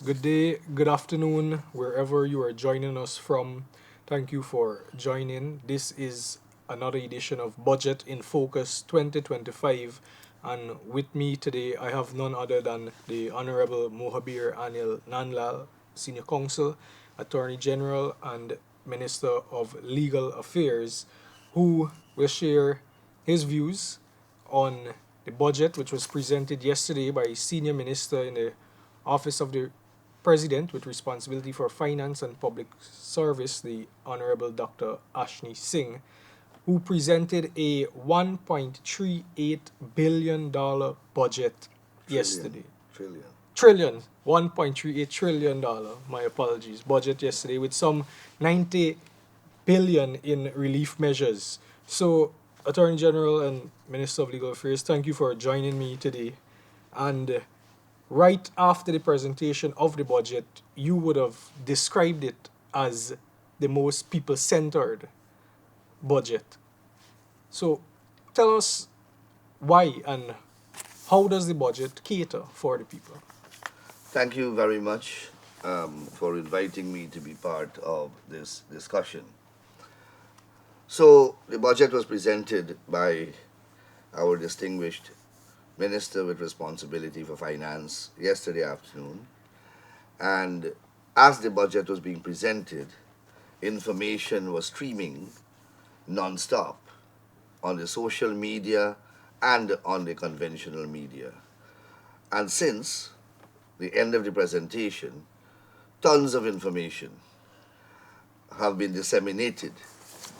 Good day, good afternoon, wherever you are joining us from. Thank you for joining. This is another edition of Budget in Focus 2025. And with me today, I have none other than the Honorable Mohabir Anil Nandlall, Senior Counsel, Attorney General, and Minister of Legal Affairs, who will share his views on the budget, which was presented yesterday by Senior Minister in the Office of the President with responsibility for finance and public service, the Honorable Dr. Ashni Singh, who presented a $1.38 billion budget Trillion, yesterday. trillion. Trillion, $1.38 trillion, my apologies, budget yesterday with some 90 billion in relief measures. So, Attorney General and Minister of Legal Affairs, thank you for joining me today. And right after the presentation of the budget, you would have described it as the most people centered budget. So tell us why and how does the budget cater for the people? Thank you very much for inviting me to be part of this discussion. So, the budget was presented by our distinguished Minister with responsibility for finance yesterday afternoon. And as the budget was being presented, information was streaming non-stop on the social media and on the conventional media. And since the end of the presentation, tons of information have been disseminated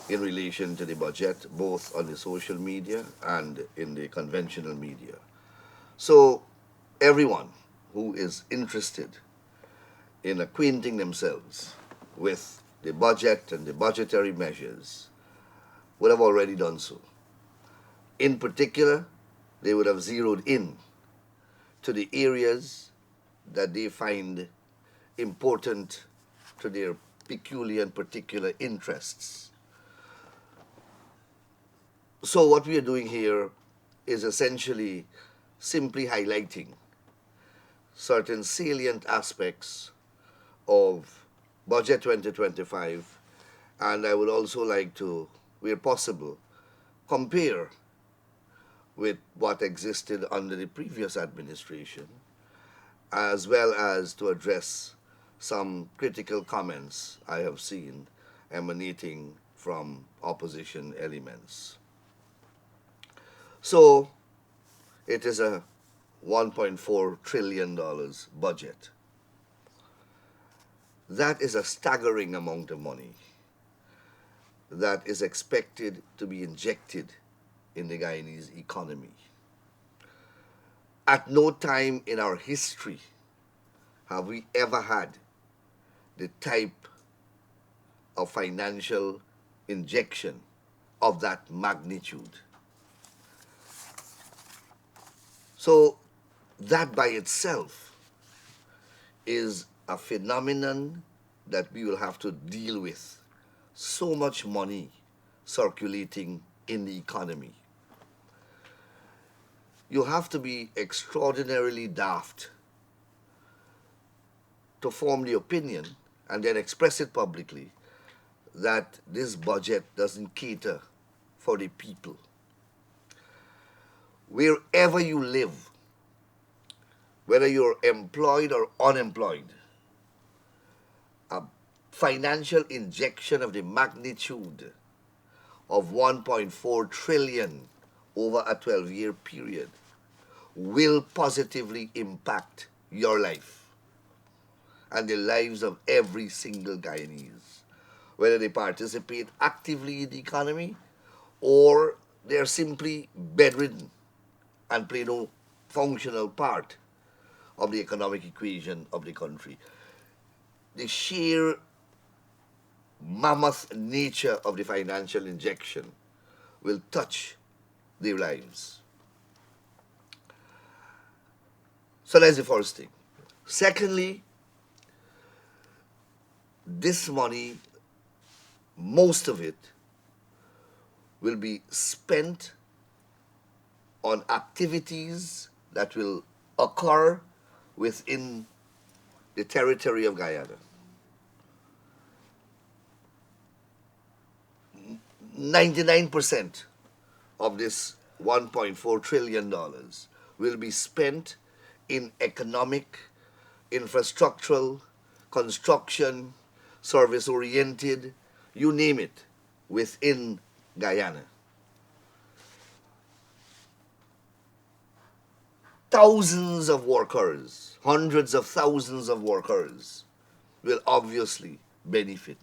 in relation to the budget, both on the social media and in the conventional media. So, everyone who is interested in acquainting themselves with the budget and the budgetary measures would have already done so. In particular, they would have zeroed in to the areas that they find important to their peculiar and particular interests. So, what we are doing here is essentially simply highlighting certain salient aspects of Budget 2025, and I would also like to, where possible, compare with what existed under the previous administration, as well as to address some critical comments I have seen emanating from opposition elements. So, it is a $1.4 trillion budget. That is a staggering amount of money that is expected to be injected in the Guyanese economy. At no time in our history have we ever had the type of financial injection of that magnitude. So, that by itself is a phenomenon that we will have to deal with. So much money circulating in the economy. You have to be extraordinarily daft to form the opinion and then express it publicly that this budget doesn't cater for the people. Wherever you live, whether you're employed or unemployed, a financial injection of the magnitude of 1.4 trillion over a 12-year period will positively impact your life and the lives of every single Guyanese, whether they participate actively in the economy or they're simply bedridden and play no functional part of the economic equation of the country. The sheer mammoth nature of the financial injection will touch their lives. So that's the first thing. Secondly, this money, most of it, will be spent on activities that will occur within the territory of Guyana. 99% of this $1.4 trillion will be spent in economic, infrastructural, construction, service oriented, you name it, within Guyana. Thousands of workers, hundreds of thousands of workers will obviously benefit.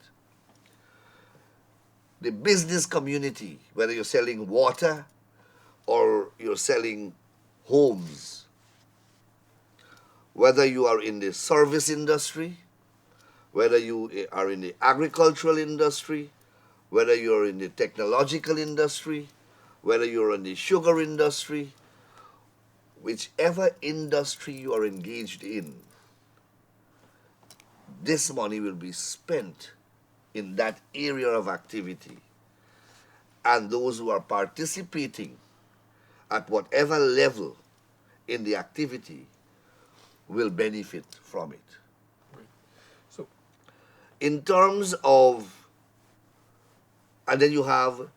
The business community, whether you're selling water or you're selling homes, whether you are in the service industry, whether you are in the agricultural industry, whether you're in the technological industry, whether you're in the sugar industry, whichever industry you are engaged in, this money will be spent in that area of activity. And those who are participating at whatever level in the activity will benefit from it. Right. So, In terms of, and then you have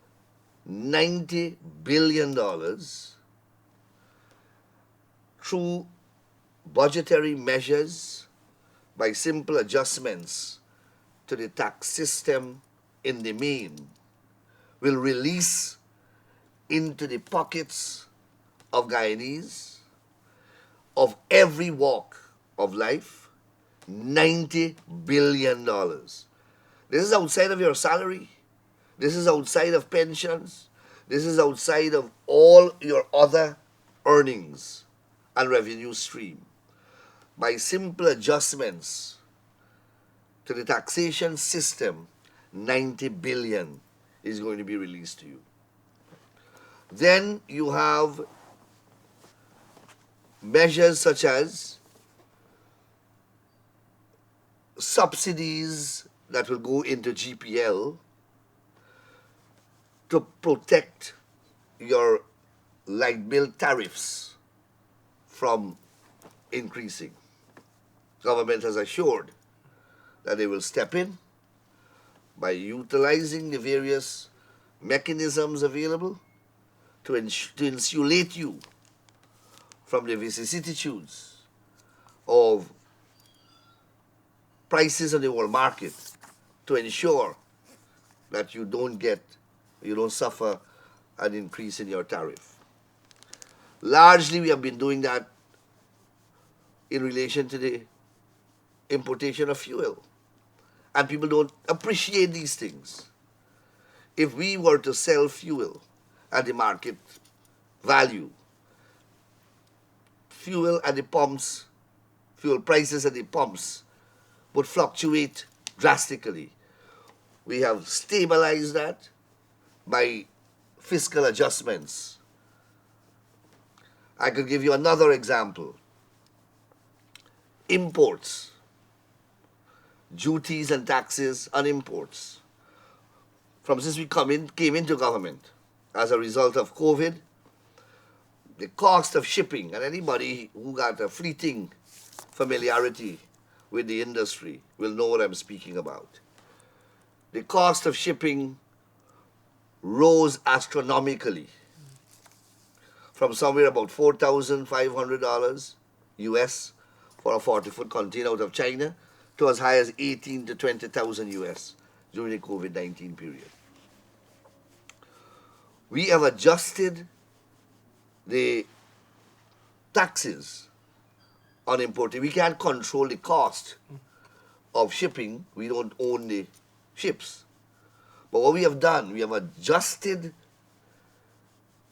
$90 billion through budgetary measures by simple adjustments to the tax system in the main will release into the pockets of Guyanese of every walk of life $90 billion. This is outside of your salary. This is outside of pensions. This is outside of all your other earnings and revenue stream. By simple adjustments to the taxation system, 90 billion is going to be released to you. Then you have measures such as subsidies that will go into GPL to protect your light bill tariffs from increasing. Government has assured that they will step in by utilizing the various mechanisms available to insulate you from the vicissitudes of prices on the world market, to ensure that you don't suffer an increase in your tariff. Largely, we have been doing that in relation to the importation of fuel. And people don't appreciate these things. If we were to sell fuel at the market value, fuel prices at the pumps would fluctuate drastically. We have stabilized that by fiscal adjustments. I could give you another example. Imports, duties and taxes on imports. Since we came into government as a result of COVID, the cost of shipping, and anybody who got a fleeting familiarity with the industry will know what I'm speaking about. The cost of shipping rose astronomically from somewhere about $4,500 US for a 40-foot container out of China to as high as 18 to 20,000 US during the COVID-19 period. We have adjusted the taxes on importing. We can't control the cost of shipping. We don't own the ships. But what we have done, we have adjusted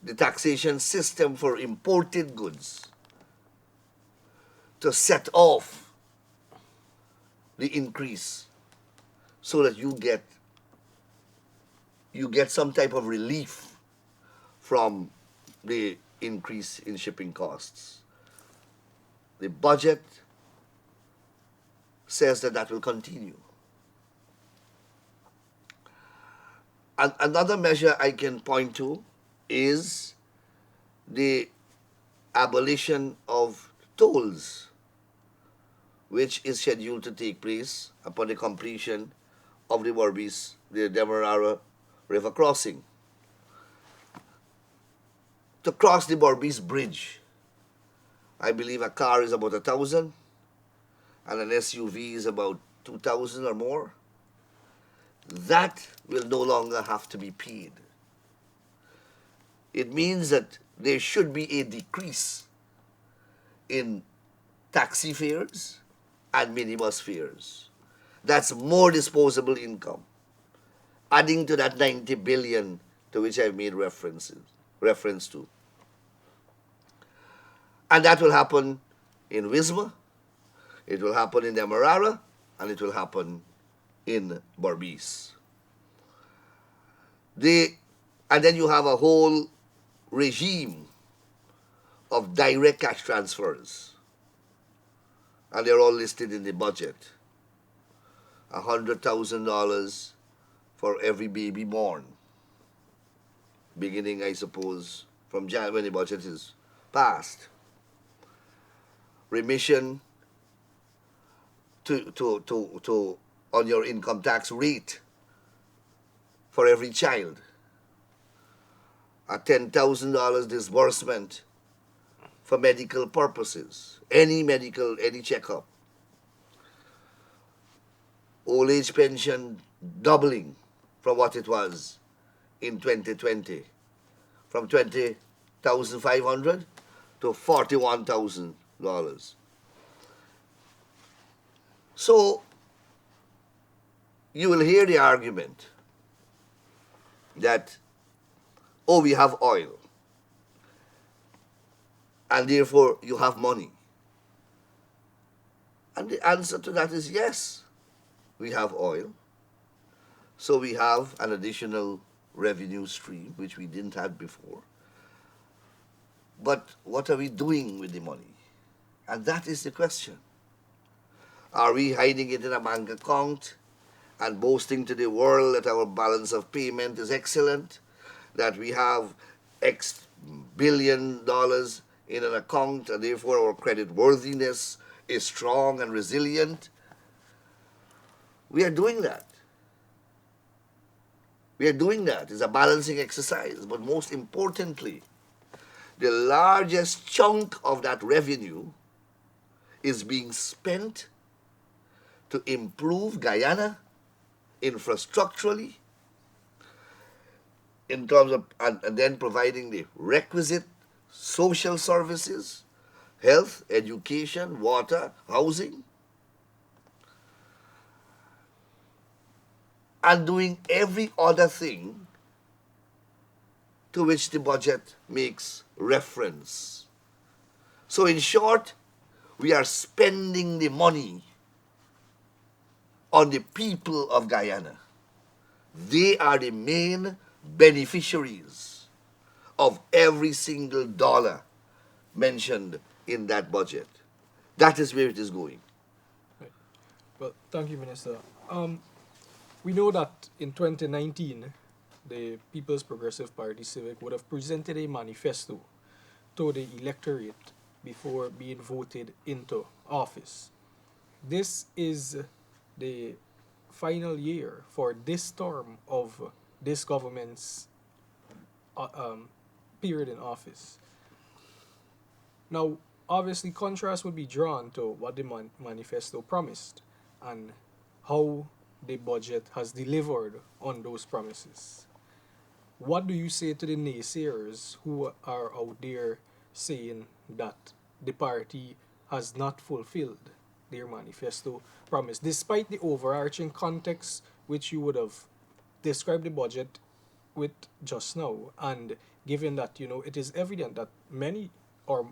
the taxation system for imported goods to set off the increase so that you get some type of relief from the increase in shipping costs. The budget says that will continue. And another measure I can point to is the abolition of tolls which is scheduled to take place upon the completion of the Berbice, the Demerara River crossing. To cross the Berbice Bridge, I believe a car is about 1,000 and an SUV is about 2,000 or more. That will no longer have to be paid. It means that there should be a decrease in taxi fares and minibus fares. That's more disposable income, adding to that 90 billion to which I've made reference to. And that will happen in Wisma, it will happen in Demerara, and it will happen in Berbice. And then you have a whole regime of direct cash transfers, and they're all listed in the budget. $100,000 for every baby born, beginning, I suppose, from Jan when the budget is passed. Remission to on your income tax rate for every child. A $10,000 disbursement for medical purposes, any checkup. Old age pension doubling from what it was in 2020, from 20,500 to $41,000. So you will hear the argument that, oh, we have oil, and therefore you have money. And the answer to that is yes, we have oil. So we have an additional revenue stream, which we didn't have before. But what are we doing with the money? And that is the question. Are we hiding it in a bank account and boasting to the world that our balance of payment is excellent, that we have X billion dollars in an account and therefore our credit worthiness is strong and resilient? We are doing that. We are doing that. It's a balancing exercise. But most importantly, the largest chunk of that revenue is being spent to improve Guyana infrastructurally, in terms of, and then providing the requisite social services, health, education, water, housing, and doing every other thing to which the budget makes reference. So, in short, we are spending the money on the people of Guyana. They are the main beneficiaries of every single dollar mentioned in that budget. That is where it is going. Right. Well, thank you, Minister. We know that in 2019, the People's Progressive Party Civic would have presented a manifesto to the electorate before being voted into office. This is the final year for this term of this government's uh, um, period in office. Now, obviously, contrast would be drawn to what the manifesto promised and how the budget has delivered on those promises. What do you say to the naysayers who are out there saying that the party has not fulfilled their manifesto promise, despite the overarching context which you would have described the budget with just now, and given that it is evident that many or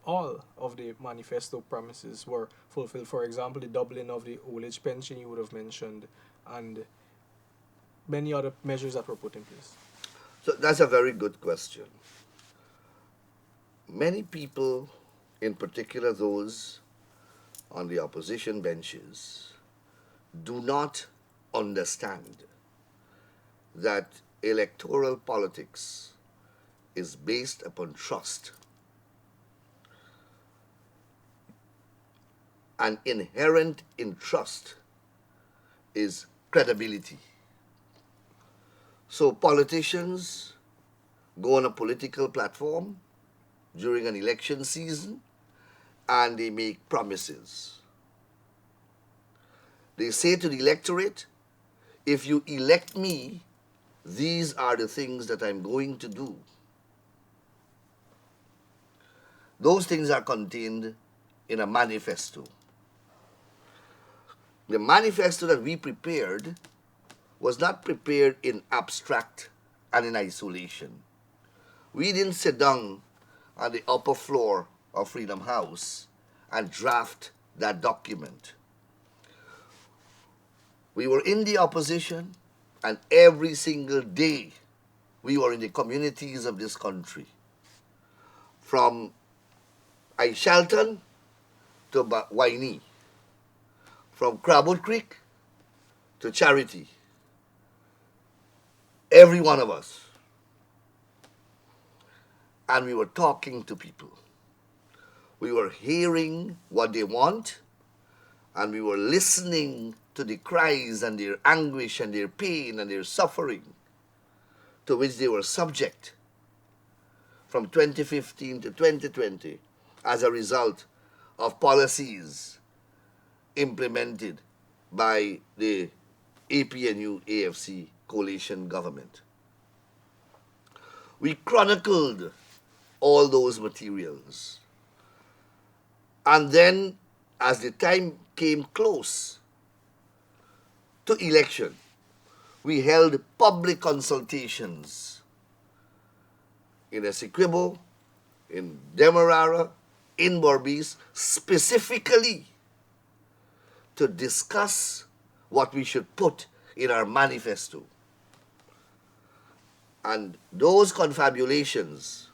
all of the manifesto promises were fulfilled. For example, the doubling of the old age pension you would have mentioned, and many other measures that were put in place. So that's a very good question. Many people, in particular those on the opposition benches, do not understand that electoral politics is based upon trust. and inherent in trust is credibility. So politicians go on a political platform during an election season and they make promises. They say to the electorate, if you elect me, these are the things that I'm going to do. Those things are contained in a manifesto. The manifesto that we prepared was not prepared in abstract and in isolation. We didn't sit down on the upper floor of Freedom House and draft that document. We were in the opposition, and every single day we were in the communities of this country. From Aishalton to Waini, from Crabwood Creek to Charity. Every one of us. And we were talking to people. We were hearing what they want, and we were listening to the cries and their anguish and their pain and their suffering to which they were subject from 2015 to 2020 as a result of policies implemented by the APNU AFC coalition government. We chronicled all those materials. And then, as the time came close to election, we held public consultations in Essequibo, in Demerara, in Berbice, specifically to discuss what we should put in our manifesto. And those confabulations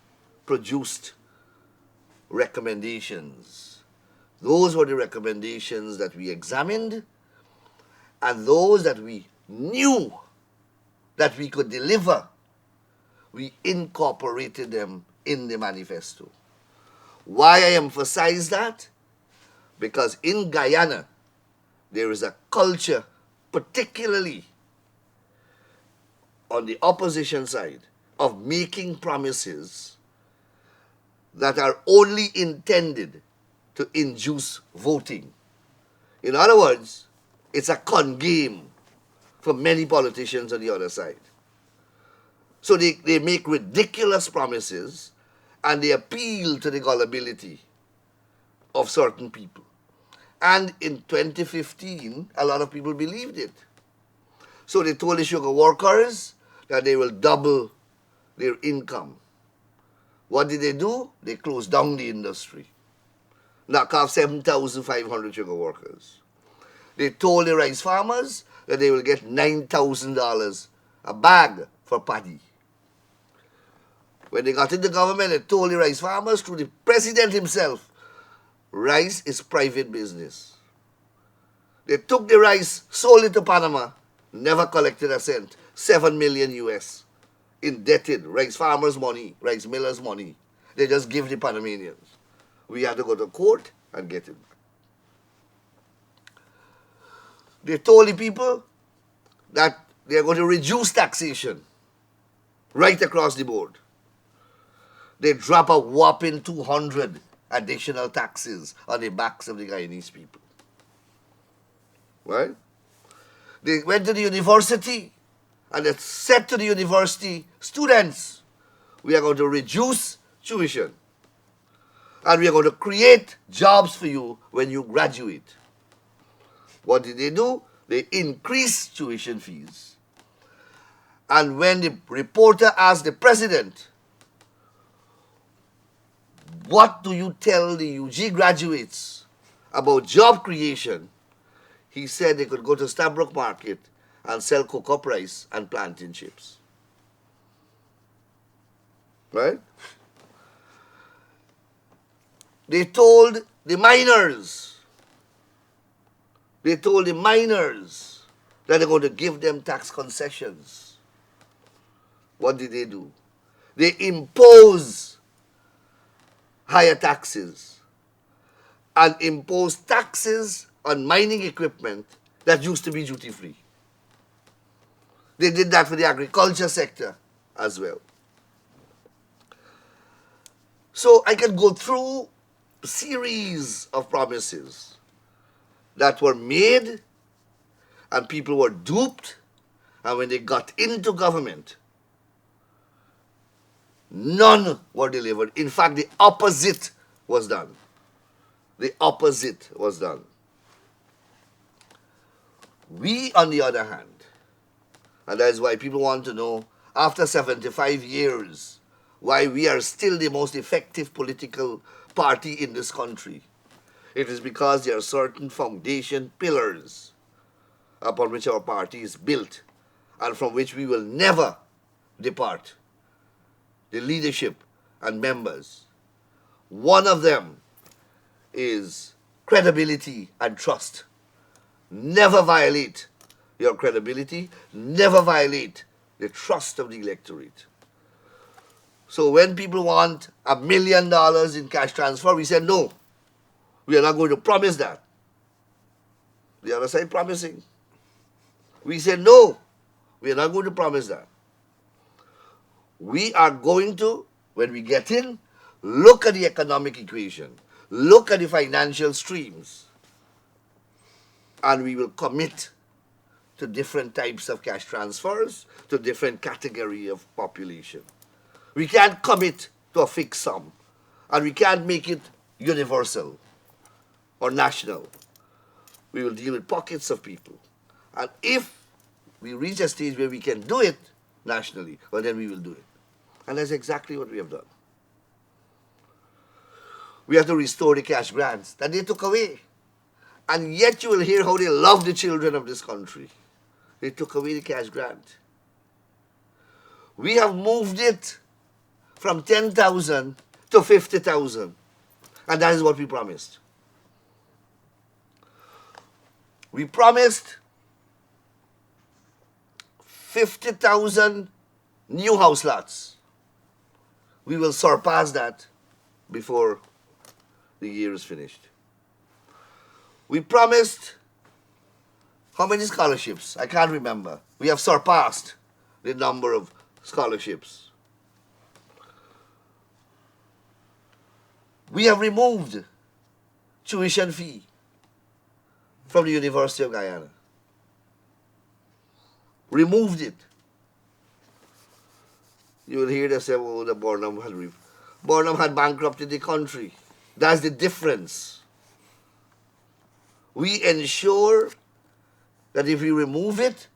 produced recommendations. Those were the recommendations that we examined, and those that we knew that we could deliver, we incorporated them in the manifesto. Why I emphasize that? Because in Guyana, there is a culture, particularly on the opposition side, of making promises that are only intended to induce voting. In other words, it's a con game for many politicians on the other side. So they make ridiculous promises and they appeal to the gullibility of certain people. And in 2015, a lot of people believed it. So they told the sugar workers that they will double their income. What did they do? They closed down the industry. Knock off 7,500 sugar workers. They told the rice farmers that they will get $9,000 a bag for paddy. When they got in the government, they told the rice farmers through the president himself, rice is private business. They took the rice, sold it to Panama, never collected a cent. 7 million US. Indebted. Rice farmers' money, rice millers' money. They just give the Panamanians. We had to go to court and get it back. They told the people that they are going to reduce taxation right across the board. They drop a whopping 200 additional taxes on the backs of the Guyanese people. Right? They went to the university and they said to the university students, we are going to reduce tuition and we are going to create jobs for you when you graduate. What did they do? They increased tuition fees. And when the reporter asked the president, what do you tell the UG graduates about job creation? He said they could go to Stabrook Market and sell cocoa rice and plantain chips. Right? They told the miners that they're going to give them tax concessions. What did they do? They impose higher taxes. and impose taxes on mining equipment that used to be duty free. They did that for the agriculture sector as well. So I can go through a series of promises that were made and people were duped, and when they got into government, none were delivered. In fact, the opposite was done. The opposite was done. We, on the other hand, and that is why people want to know, after 75 years, why we are still the most effective political party in this country. It is because there are certain foundation pillars upon which our party is built and from which we will never depart. The leadership and members. One of them is credibility and trust. Never violate your credibility, never violate the trust of the electorate. So when people want $1 million in cash transfer, we said no. We are not going to promise that. The other side promising. We said no. We are not going to promise that. We are going to, when we get in, look at the economic equation, look at the financial streams, and we will commit to different types of cash transfers to different category of population. We can't commit to a fixed sum, and we can't make it universal or national. We will deal with pockets of people. And if we reach a stage where we can do it nationally, well, then we will do it. And that's exactly what we have done. We have to restore the cash grants that they took away. And yet you will hear how they love the children of this country. They took away the cash grant. We have moved it from 10,000 to 50,000. And that is what we promised. We promised 50,000 new house lots. We will surpass that before the year is finished. We promised how many scholarships? I can't remember. We have surpassed the number of scholarships. We have removed tuition fee from the University of Guyana. Removed it. You will hear them say, oh, the Burnham had bankrupted the country. That's the difference. We ensure that if we remove it,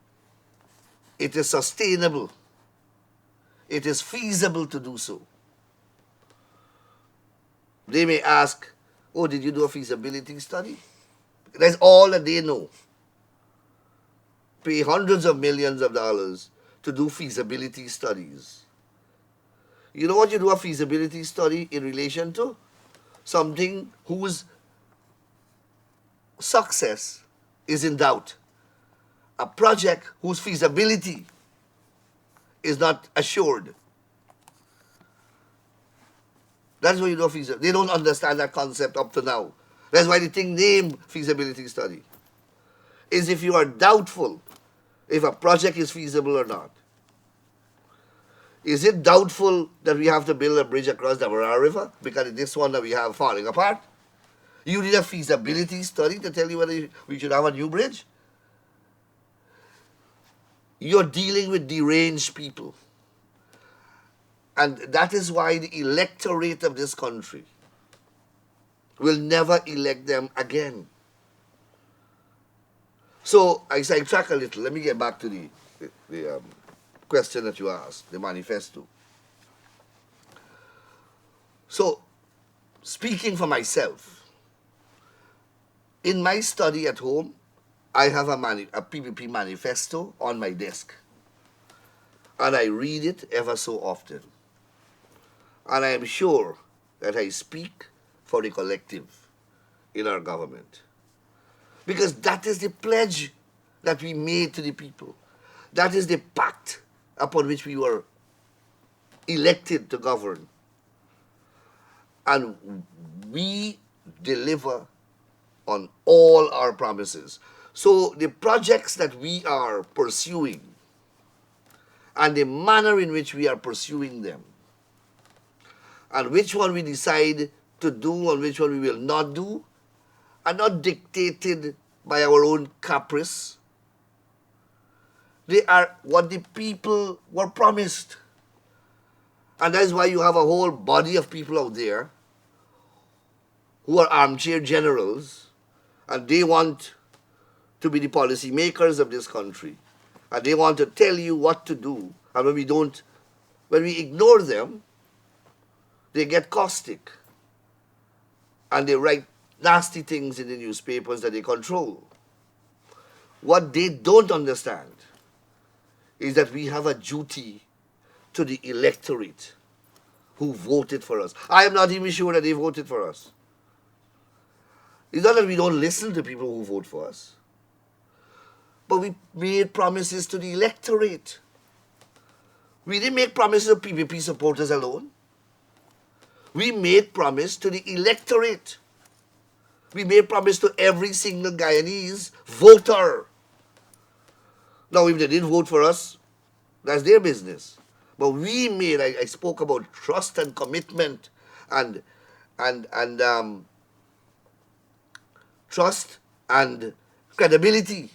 it is sustainable. It is feasible to do so. They may ask, oh, did you do a feasibility study? That's all that they know. Pay hundreds of millions of dollars to do feasibility studies. You know what you do a feasibility study in relation to? Something whose success is in doubt. A project whose feasibility is not assured. That's why you do feasibility. They don't understand that concept up to now. That's why the thing named feasibility study is if you are doubtful if a project is feasible or not. Is it doubtful that we have to build a bridge across the Mara River because this one that we have falling apart? You need a feasibility study to tell you whether we should have a new bridge? You're dealing with deranged people. And that is why the electorate of this country will never elect them again. So I sidetrack a little. Let me get back to the question that you asked, the manifesto. So, speaking for myself, in my study at home, I have a PPP manifesto on my desk. And I read it ever so often. And I am sure that I speak for the collective in our government. Because that is the pledge that we made to the people. That is the pact upon which we were elected to govern. And we deliver on all our promises. So the projects that we are pursuing and the manner in which we are pursuing them and which one we decide to do and which one we will not do are not dictated by our own caprice. They are what the people were promised. And that is why you have a whole body of people out there who are armchair generals and they want to be the policy makers of this country. And they want to tell you what to do. And when we ignore them, they get caustic. And they write nasty things in the newspapers that they control. What they don't understand is that we have a duty to the electorate who voted for us. I am not even sure that they voted for us. It's not that we don't listen to people who vote for us, but we made promises to the electorate. We didn't make promises to PPP supporters alone. We made promise to the electorate. We made promise to every single Guyanese voter. Now, if they didn't vote for us, that's their business. But we made, I spoke about trust and commitment and, and trust and credibility.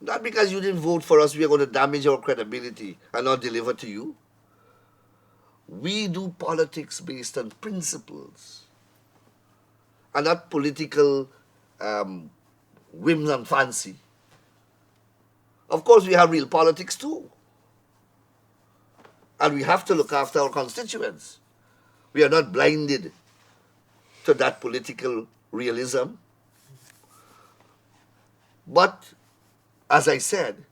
Not because you didn't vote for us, we are going to damage our credibility and not deliver to you. We do politics based on principles and not political whims and fancy. Of course, we have real politics too. And we have to look after our constituents. We are not blinded to that political realism. But, as I said,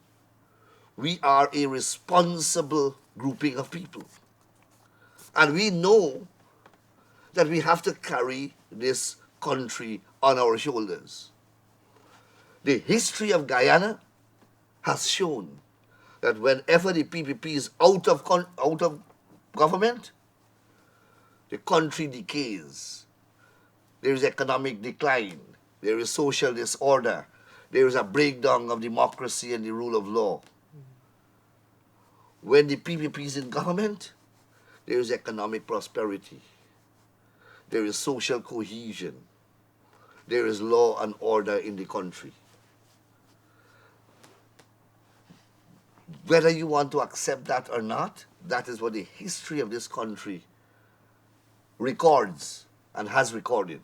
we are a responsible grouping of people. And we know that we have to carry this country on our shoulders. The history of Guyana has shown that whenever the PPP is out of government, the country decays. There is economic decline. There is social disorder. There is a breakdown of democracy and the rule of law. When the PPP is in government, there is economic prosperity. There is social cohesion. There is law and order in the country. Whether you want to accept that or not, that is what the history of this country records and has recorded.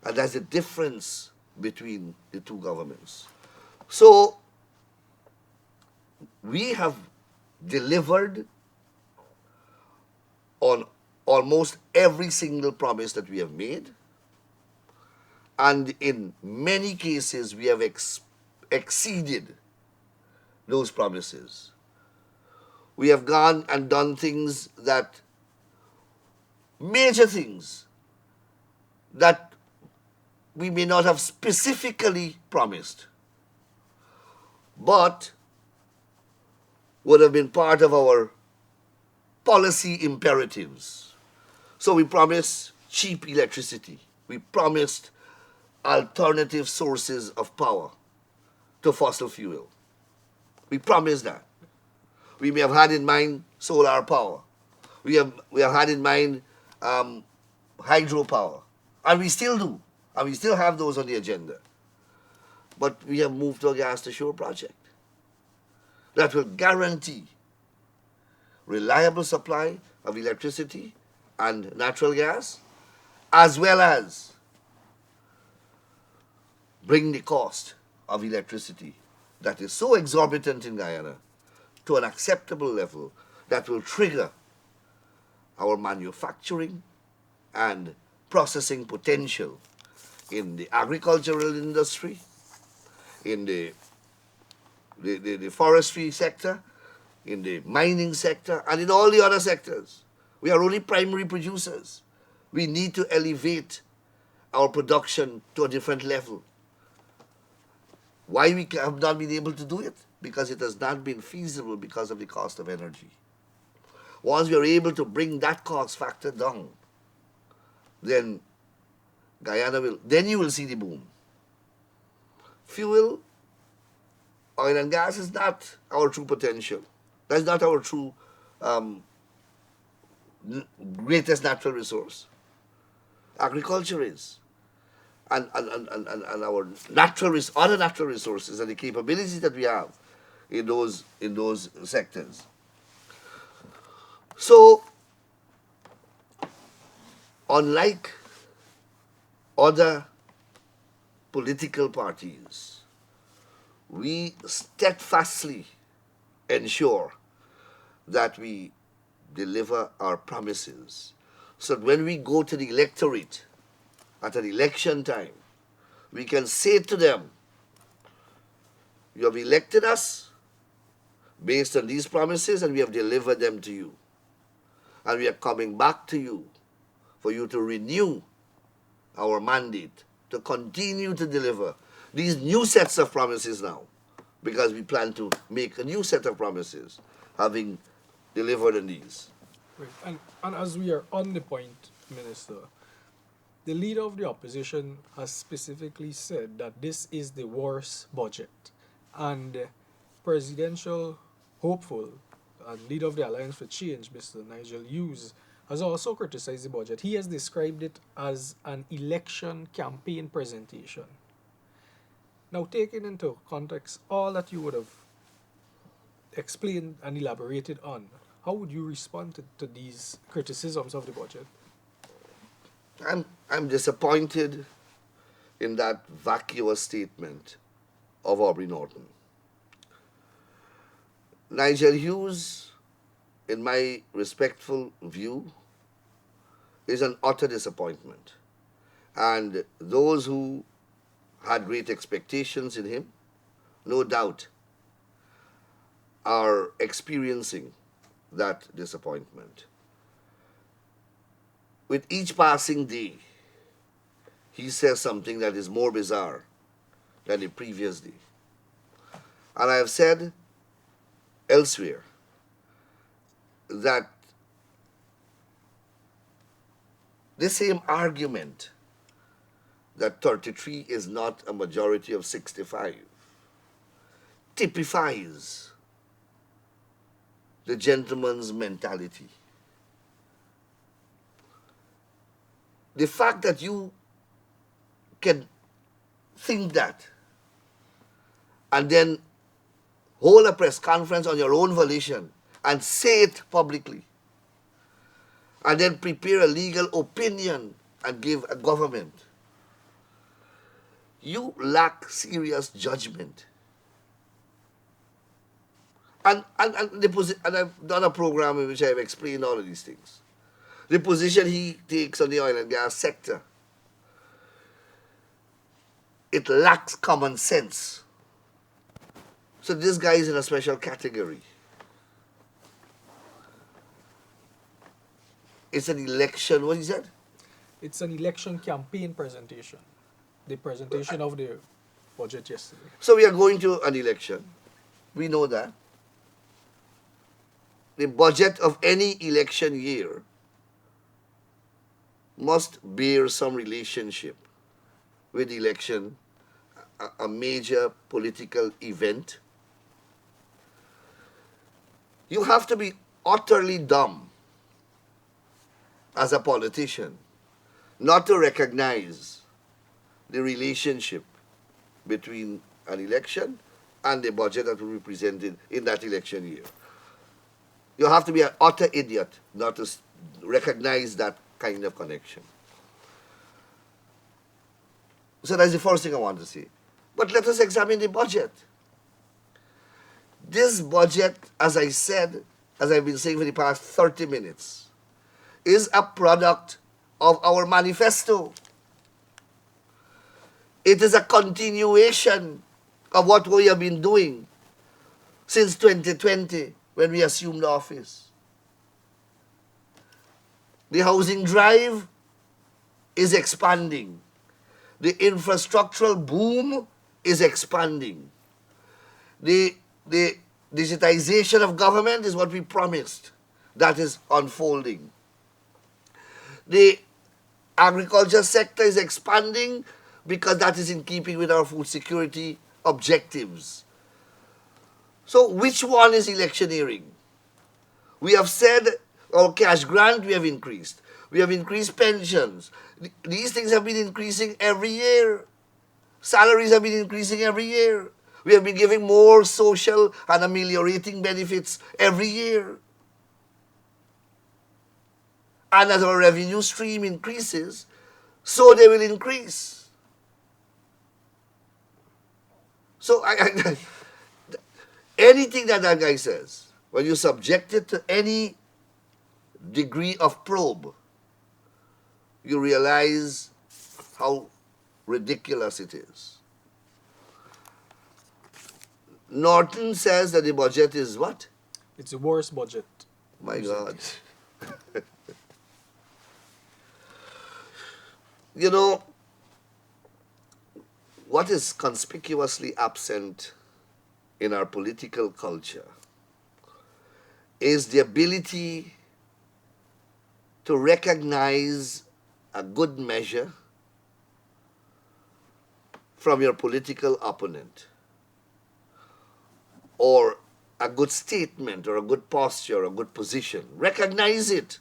And that's the difference between the two governments. So, we have delivered on almost every single promise that we have made. And in many cases, we have exceeded those promises. We have gone and done things that, major things, that we may not have specifically promised, but would have been part of our policy imperatives. So we promised cheap electricity. We promised alternative sources of power to fossil fuel. We promised that. We may have had in mind solar power. We have had in mind hydropower. And we still do. And we still have those on the agenda. But we have moved to a gas to shore project that will guarantee reliable supply of electricity and natural gas, as well as bring the cost of electricity that is so exorbitant in Guyana to an acceptable level that will trigger our manufacturing and processing potential in the agricultural industry, in the forestry sector, in the mining sector, and in all the other sectors. We are only primary producers. We need to elevate our production to a different level. Why we have not been able to do it? Because it has not been feasible because of the cost of energy. Once we are able to bring that cost factor down, then Guyana will, then you will see the boom. Fuel, oil and gas is not our true potential. That's not our true um, greatest natural resource. Agriculture is. And our other natural resources and the capabilities that we have in those sectors. So, unlike other political parties, we steadfastly ensure that we deliver our promises. So that when we go to the electorate at an election time, we can say to them, you have elected us based on these promises and we have delivered them to you. And we are coming back to you for you to renew our mandate to continue to deliver these new sets of promises now, because we plan to make a new set of promises having delivered on these. Right. And as we are on the point, Minister, the leader of the opposition has specifically said that this is the worst budget. And presidential hopeful and leader of the Alliance for Change, Mr. Nigel Hughes, has also criticized the budget. He has described it as an election campaign presentation. Now, taking into context all that you would have explained and elaborated on, how would you respond to these criticisms of the budget? I'm disappointed in that vacuous statement of Aubrey Norton. Nigel Hughes, in my respectful view, is an utter disappointment. And those who had great expectations in him, no doubt, are experiencing that disappointment. With each passing day, he says something that is more bizarre than the previous day. And I have said elsewhere that the same argument that 33 is not a majority of 65 typifies the gentleman's mentality. The fact that you can think that and then hold a press conference on your own volition and say it publicly and then prepare a legal opinion and give a government, you lack serious judgment. And I've done a program in which I've explained all of these things. The position he takes on the oil and gas sector, it lacks common sense. So this guy is in a special category. It's an election, what he said? It's an election campaign presentation. The presentation of the budget yesterday. So we are going to an election. We know that. The budget of any election year must bear some relationship with the election, a major political event. You have to be utterly dumb as a politician not to recognize the relationship between an election and the budget that will be presented in that election year. You have to be an utter idiot not to recognize that kind of connection. So that's the first thing I want to say. But let us examine the budget. This budget, as I said, as I've been saying for the past 30 minutes, is a product of our manifesto. It is a continuation of what we have been doing since 2020 when we assumed office. The housing drive is expanding. The infrastructural boom is expanding. The digitization of government is what we promised. That is unfolding. The Agriculture sector is expanding because that is in keeping with our food security objectives. So which one is electioneering? We have said our cash grant we have increased. We have increased pensions. These things have been increasing every year. Salaries have been increasing every year. We have been giving more social and ameliorating benefits every year. And as our revenue stream increases, so they will increase. So anything that that guy says, when you subject it to any degree of probe, you realize how ridiculous it is. Norton says that the budget is what? It's the worst budget. My God. You know, what is conspicuously absent in our political culture is the ability to recognize a good measure from your political opponent, or a good statement, or a good posture, or a good position. Recognize it.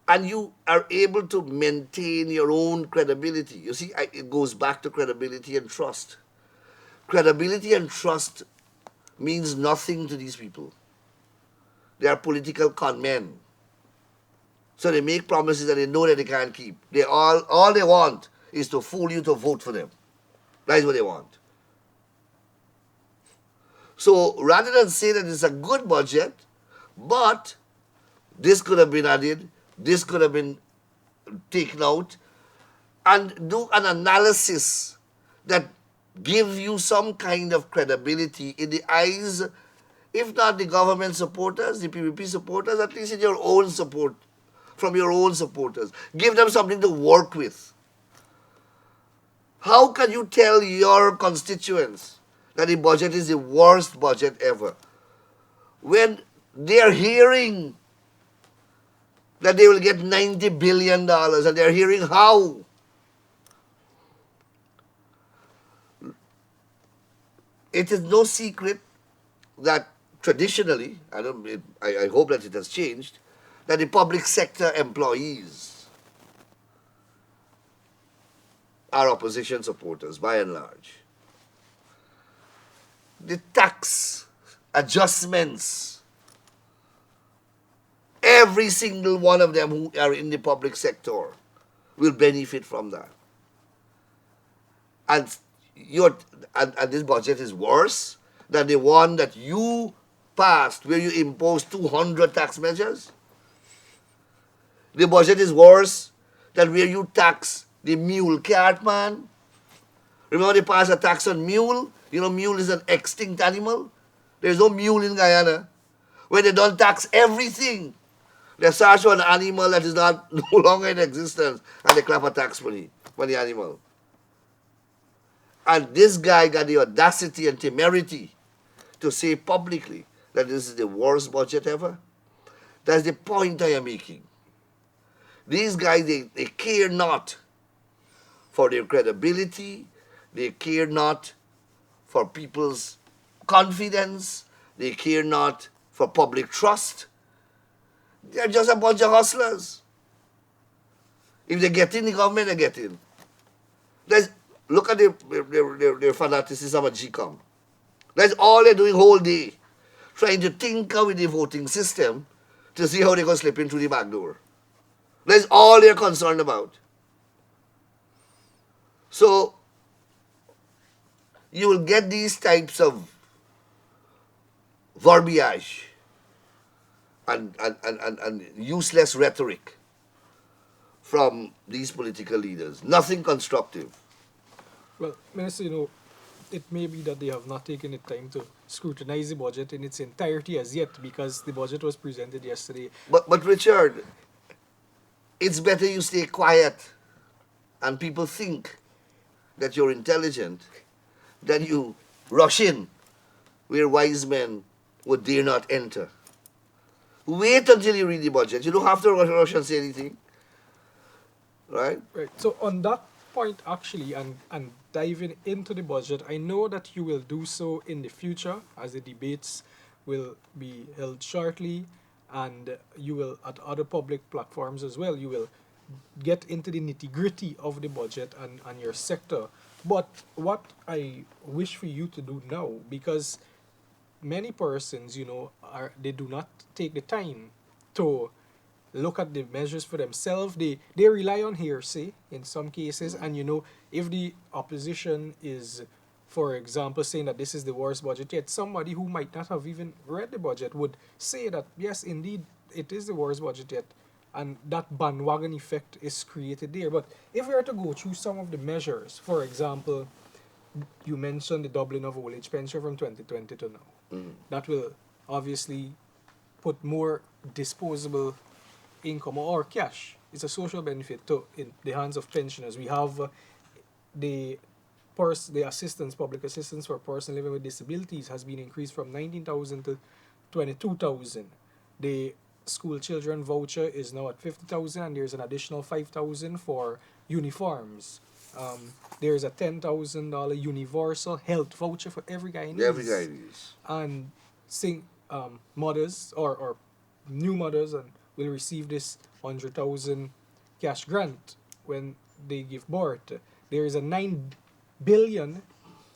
And you are able to maintain your own credibility. You see, it goes back to credibility and trust. Credibility and trust means nothing to these people. They are political con men. So they make promises that they know that they can't keep. All they want is to fool you to vote for them. That is what they want. So rather than say that it's a good budget, but this could have been added, this could have been taken out, and do an analysis that gives you some kind of credibility in the eyes, if not the government supporters, the PPP supporters, at least in your own support, from your own supporters. Give them something to work with. How can you tell your constituents that the budget is the worst budget ever when they are hearing that they will get $90 billion and they are hearing how? It is no secret that traditionally, I hope that it has changed, that the public sector employees are opposition supporters by and large. The tax adjustments, every single one of them who are in the public sector will benefit from that. And this budget is worse than the one that you passed where you imposed 200 tax measures. The budget is worse than where you tax the mule cart man. Remember they passed a tax on mule? You know mule is an extinct animal. There's no mule in Guyana. When they don't tax everything, they search for an animal that is not no longer in existence and they clap a tax for the animal. And this guy got the audacity and temerity to say publicly that this is the worst budget ever. That's the point I am making. These guys, they care not for their credibility. They care not for people's confidence. They care not for public trust. They're just a bunch of hustlers. If they get in the government, they get in. Look at their fanaticism at GCOM. That's all they're doing whole day, trying to tinker with the voting system to see how they can slip in through the back door. That's all they're concerned about. So, you will get these types of verbiage and useless rhetoric from these political leaders. Nothing constructive. Well, Minister, it may be that they have not taken the time to scrutinize the budget in its entirety as yet because the budget was presented yesterday. But Richard, it's better you stay quiet and people think that you're intelligent than you rush in where wise men would dare not enter. Wait until you read the budget. You don't have to rush and say anything, right? Right. So on that point, actually, and diving into the budget, I know that you will do so in the future as the debates will be held shortly, and you will at other public platforms as well. You will get into the nitty gritty of the budget and your sector. But what I wish for you to do now, because many persons, are they do not take the time to look at the measures for themselves. They rely on hearsay in some cases, and if the opposition is, for example, saying that this is the worst budget yet, somebody who might not have even read the budget would say that yes, indeed, it is the worst budget yet, and that bandwagon effect is created there. But if we are to go through some of the measures, for example, you mentioned the doubling of old age pension from 2020 to now. That will obviously put more disposable income or cash. It's a social benefit to in the hands of pensioners. We have the the assistance, public assistance for persons living with disabilities has been increased from 19,000 to 22,000. The school children voucher is now at 50,000, and there's an additional 5,000 for uniforms. There's a $10,000 universal health voucher for every Every guy Guyanese, is. and mothers or new mothers and will receive this 100,000 cash grant when they give birth. There is a 9 billion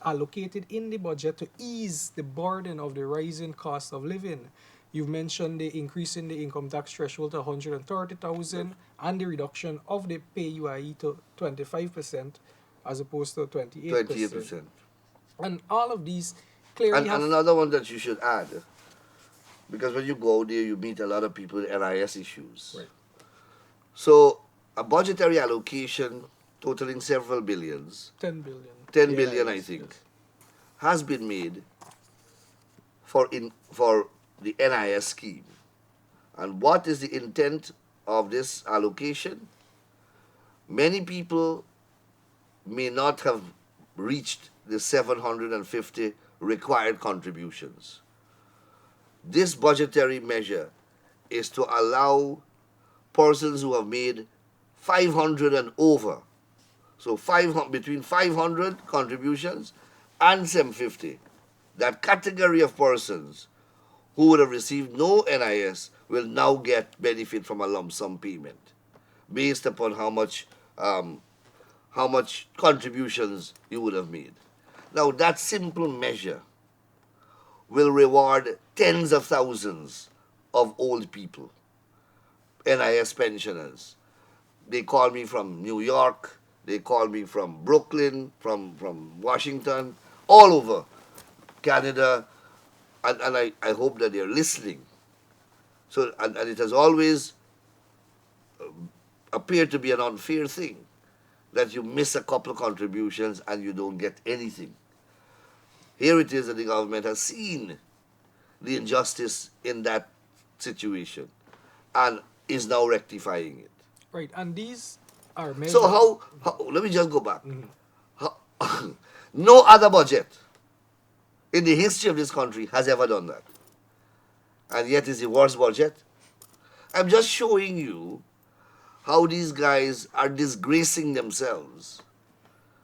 allocated in the budget to ease the burden of the rising cost of living. You've mentioned the increase in the income tax threshold to 130,000 and the reduction of the PAYE to 25% as opposed to 28%. 28%. And all of these clearly And have. another one that you should add, because when you go there, you meet a lot of people with NIS issues. Right. So a budgetary allocation totaling several billions, 10 billion. 10 Yeah, billion I yes, think, yes. has been made for the NIS scheme. And what is the intent of this allocation? Many people may not have reached the 750 required contributions. This budgetary measure is to allow persons who have made 500 and over, so between 500 contributions and 750, that category of persons who would have received no NIS will now get benefit from a lump sum payment based upon how much contributions you would have made. Now that simple measure will reward tens of thousands of old people, NIS pensioners. They call me from New York, they call me from Brooklyn, from Washington, all over Canada, and I hope that they're listening. So, and it has always appeared to be an unfair thing that you miss a couple of contributions and you don't get anything. Here it is that the government has seen the injustice in that situation and is now rectifying it. Right, and these are measures. So let me just go back. How, no other budget in the history of this country has ever done that. And yet it's the worst budget. I'm just showing you how these guys are disgracing themselves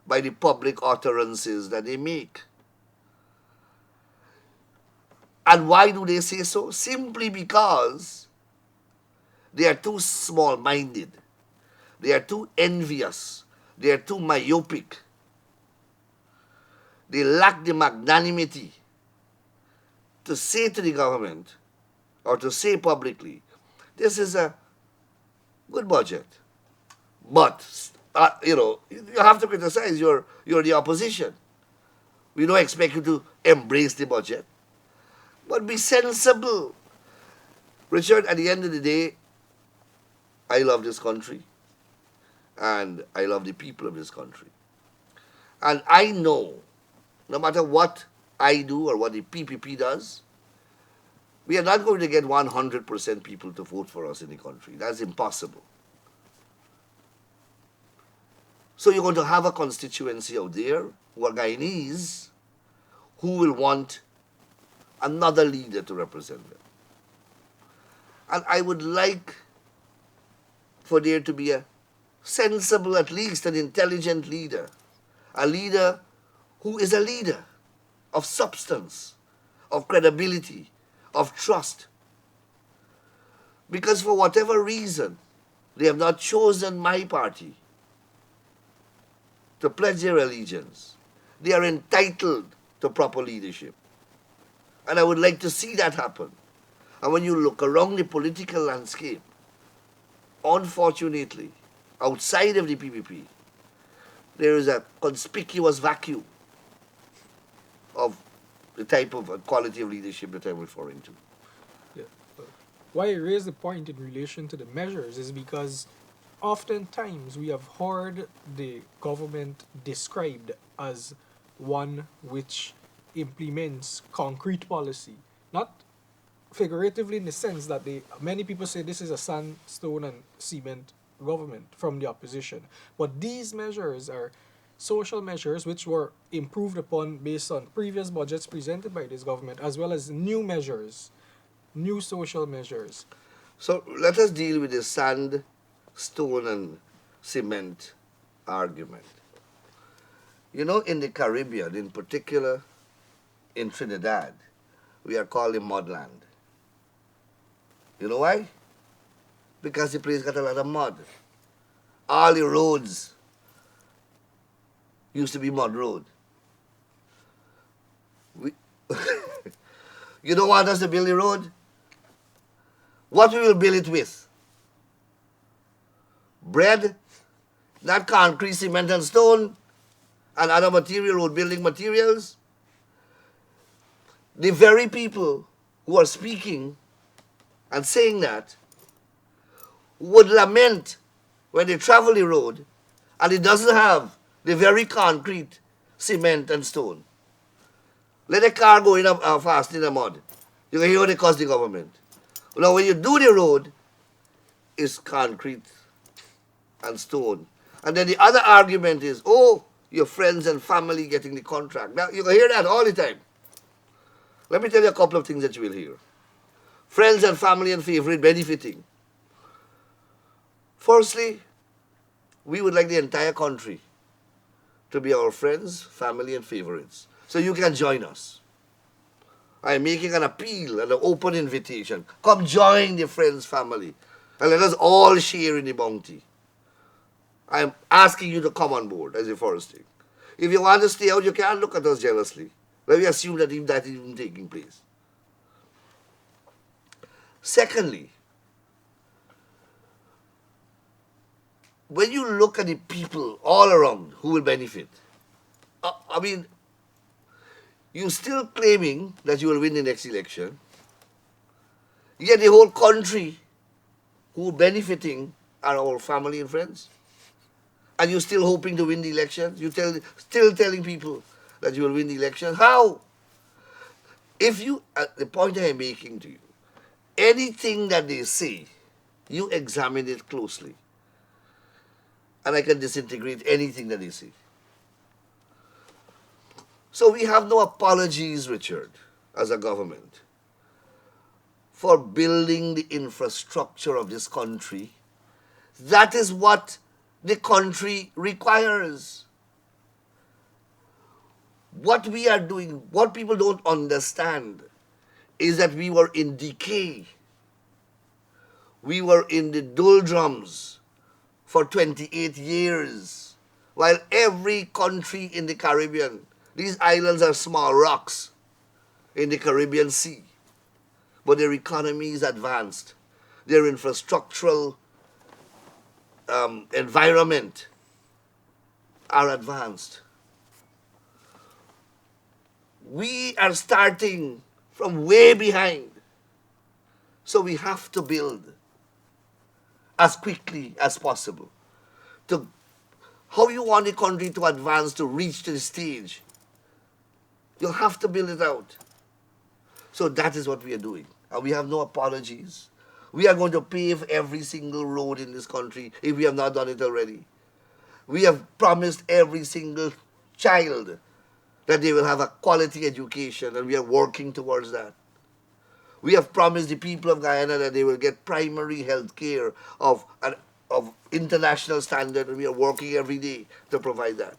by the public utterances that they make. And why do they say so? Simply because they are too small minded, they are too envious, they are too myopic, they lack the magnanimity to say to the government or to say publicly, this is a good budget. But, you have to criticize. You're the opposition. We don't expect you to embrace the budget. But be sensible. Richard, at the end of the day, I love this country. And I love the people of this country. And I know, no matter what I do or what the PPP does, we are not going to get 100% people to vote for us in the country. That's impossible. So you're going to have a constituency out there who are Guyanese who will want another leader to represent them. And I would like for there to be a sensible, at least an intelligent leader, a leader who is a leader of substance, of credibility, of trust. Because for whatever reason, they have not chosen my party to pledge their allegiance. They are entitled to proper leadership. And I would like to see that happen. And when you look around the political landscape, unfortunately, outside of the PPP, there is a conspicuous vacuum of the type of quality of leadership that I'm referring to. Yeah. Why I raise the point in relation to the measures is because oftentimes we have heard the government described as one which implements concrete policy, not figuratively in the sense that they many people say this is a sandstone and cement government from the opposition, but these measures are social measures which were improved upon based on previous budgets presented by this government, as well as new measures, new social measures. So let us deal with the sand, stone, and cement argument. You know, in the Caribbean, in particular in Trinidad, we are called the mudland. You know why? Because the place got a lot of mud. All the roads used to be mud road. We, you don't want us to build the road? What we will build it with? Bread, not concrete, cement, and stone, and other material, road building materials. The very people who are speaking and saying that would lament when they travel the road and it doesn't have the very concrete cement and stone. Let a car go in fast in the mud. You can hear what it costs the government. Now, when you do the road, it's concrete and stone. And then the other argument is, oh, your friends and family getting the contract. Now, you can hear that all the time. Let me tell you a couple of things that you will hear. Friends and family and favorite benefiting. Firstly, we would like the entire country to be our friends, family, and favorites. So you can join us. I am making an appeal and an open invitation. Come join the friends, family, and let us all share in the bounty. I am asking you to come on board as the first thing. If you want to stay out, you can't look at us jealously. Let me assume that that is even taking place. Secondly, when you look at the people all around who will benefit, I mean, you're still claiming that you will win the next election, yet the whole country who are benefiting are our family and friends. And you're still hoping to win the election? Still telling people that you will win the election? How? If you, the point I am making to you, anything that they say, you examine it closely. And I can disintegrate anything that they say. So we have no apologies, Richard, as a government, for building the infrastructure of this country. That is what the country requires. What we are doing, what people don't understand, is that we were in decay. We were in the doldrums for 28 years, while every country in the Caribbean, these islands are small rocks in the Caribbean Sea, but their economy is advanced. Their infrastructural environment are advanced. We are starting from way behind. So we have to build as quickly as possible. To how you want the country to advance to reach the stage, you'll have to build it out. So that is what we are doing. And we have no apologies. We are going to pave every single road in this country if we have not done it already. We have promised every single child that they will have a quality education, and we are working towards that. We have promised the people of Guyana that they will get primary health care of international standard, and we are working every day to provide that.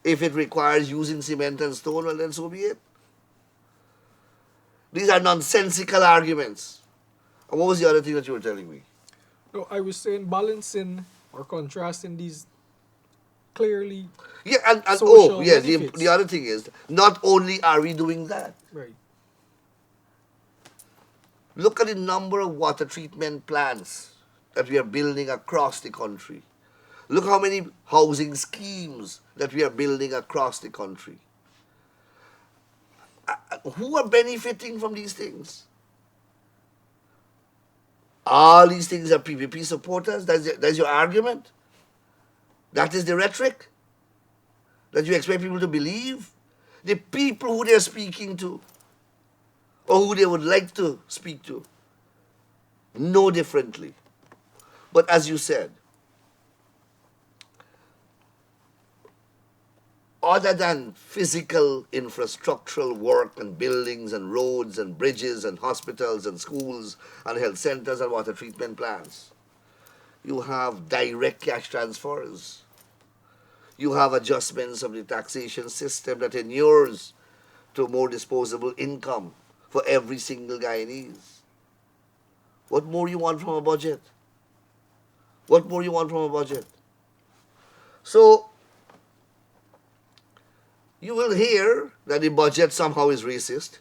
If it requires using cement and stone, well, then so be it. These are nonsensical arguments. And what was the other thing that you were telling me? No, I was saying balancing or contrasting these clearly Yeah, and oh, social yes, the benefits. other thing is, not only are we doing that, Right. look at the number of water treatment plants that we are building across the country. Look how many housing schemes that we are building across the country. Who are benefiting from these things? All these things are PPP supporters. That's your argument. That is the rhetoric that you expect people to believe. The people who they're speaking to, or who they would like to speak to, know differently. But as you said, other than physical infrastructural work and buildings and roads and bridges and hospitals and schools and health centers and water treatment plants, you have direct cash transfers. You have adjustments of the taxation system that inures to more disposable income for every single Guyanese. What more you want from a budget? What more you want from a budget? So you will hear that the budget somehow is racist.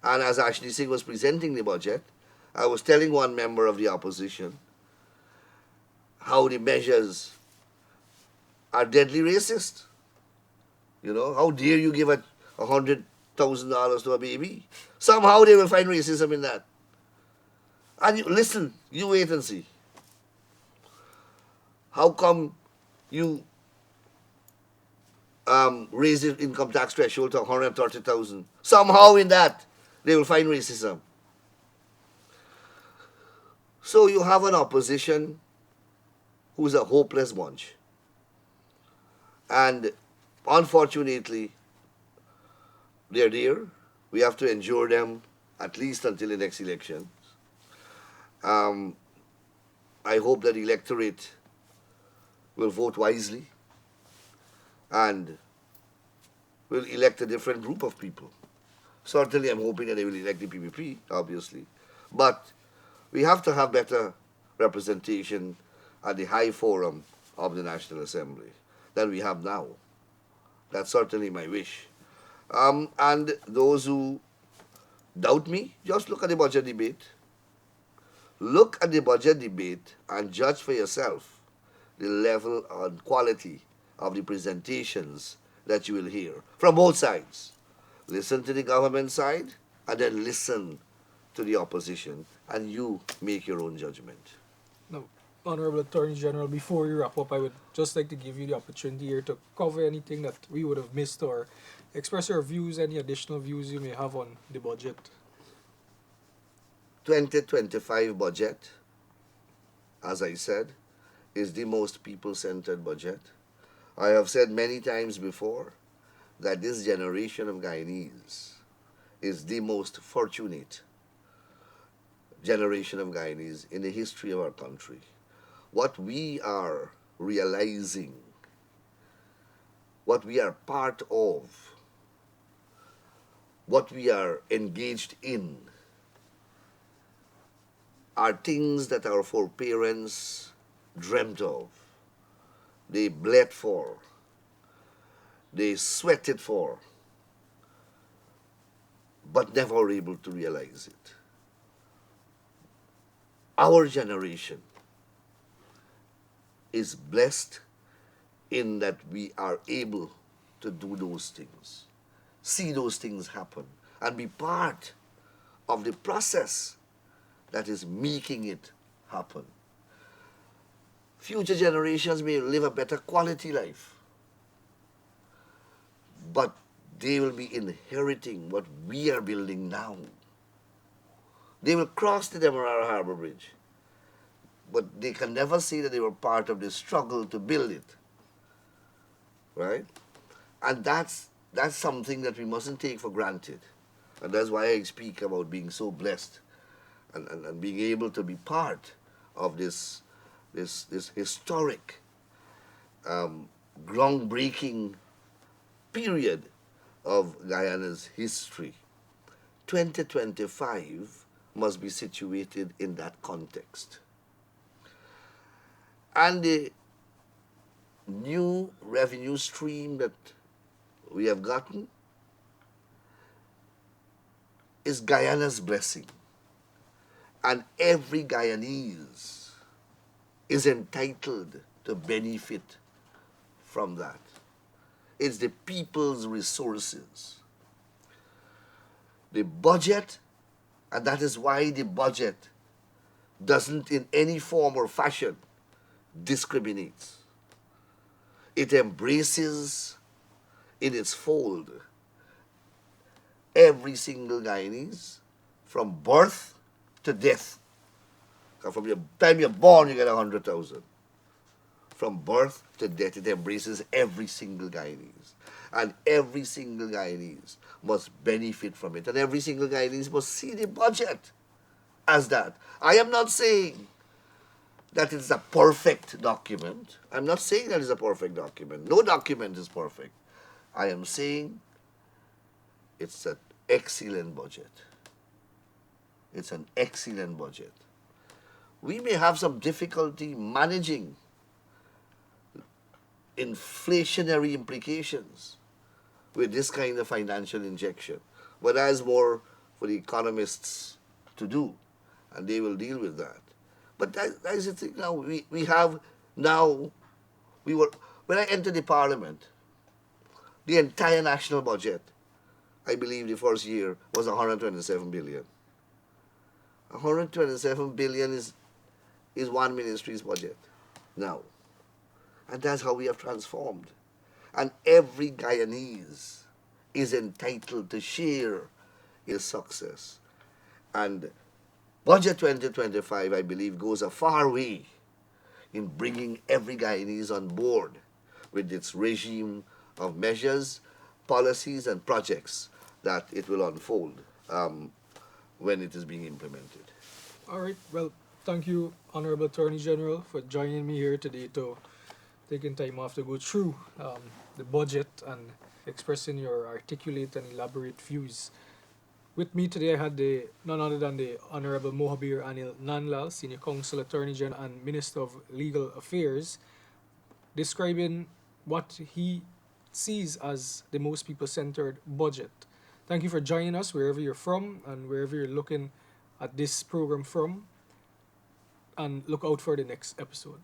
And as Ashley Singh was presenting the budget, I was telling one member of the opposition how the measures are deadly racist. You know, how dare you give $100,000 to a baby? Somehow they will find racism in that. And you, listen, you wait and see. How come you raise the income tax threshold to 130,000? Somehow in that they will find racism. So you have an opposition who's a hopeless bunch. And unfortunately, they're there. We have to endure them at least until the next election. Um, I hope that the electorate will vote wisely and will elect a different group of people. Certainly, I'm hoping that they will elect the PPP, obviously. But we have to have better representation at the high forum of the National Assembly than we have now. That's certainly my wish. And those who doubt me, just look at the budget debate. Look at the budget debate and judge for yourself the level and quality of the presentations that you will hear from both sides. Listen to the government side and then listen to the opposition, and you make your own judgment. Now, Honorable Attorney General, before you wrap up, I would just like to give you the opportunity here to cover anything that we would have missed or express your views, any additional views you may have on the budget. 2025 budget, as I said, is the most people centered budget. I have said many times before that this generation of Guyanese is the most fortunate generation of Guyanese in the history of our country. What we are realizing, what we are part of, what we are engaged in, are things that our foreparents dreamt of, they bled for, they sweated for, but never were able to realize it. Our generation is blessed in that we are able to do those things, see those things happen, and be part of the process that is making it happen. Future generations may live a better quality life, but they will be inheriting what we are building now. They will cross the Demerara Harbor Bridge, but they can never say that they were part of the struggle to build it, right? And that's something that we mustn't take for granted. And that's why I speak about being so blessed and being able to be part of this historic, um, groundbreaking period of Guyana's history. 2025 must be situated in that context. And the new revenue stream that we have gotten is Guyana's blessing. And every Guyanese is entitled to benefit from that. It's the people's resources. The budget, and that is why the budget doesn't in any form or fashion discriminate. It embraces in its fold every single Guyanese from birth to death. From the time you're born, you get 100,000. From birth to death, it embraces every single Guyanese. And every single Guyanese must benefit from it. And every single Guyanese must see the budget as that. I am not saying that it's a perfect document. I'm not saying that it's a perfect document. No document is perfect. I am saying it's an excellent budget. It's an excellent budget. We may have some difficulty managing inflationary implications with this kind of financial injection. But that's more for the economists to do, and they will deal with that. But that's the thing now. We have now, we were, when I entered the parliament, the entire national budget, I believe the first year, was 127 billion. 127 billion is one ministry's budget now. And that's how we have transformed. And every Guyanese is entitled to share his success. And Budget 2025, I believe, goes a far way in bringing every Guyanese on board with its regime of measures, policies, and projects that it will unfold when it is being implemented. All right. Well, thank you, Honorable Attorney General, for joining me here today to taking time off to go through the budget and expressing your articulate and elaborate views. With me today, I had none other than the Honorable Mohabir Anil Nandlall, Senior Counsel, Attorney General, and Minister of Legal Affairs, describing what he sees as the most people-centered budget. Thank you for joining us wherever you're from and wherever you're looking at this program from, and look out for the next episode.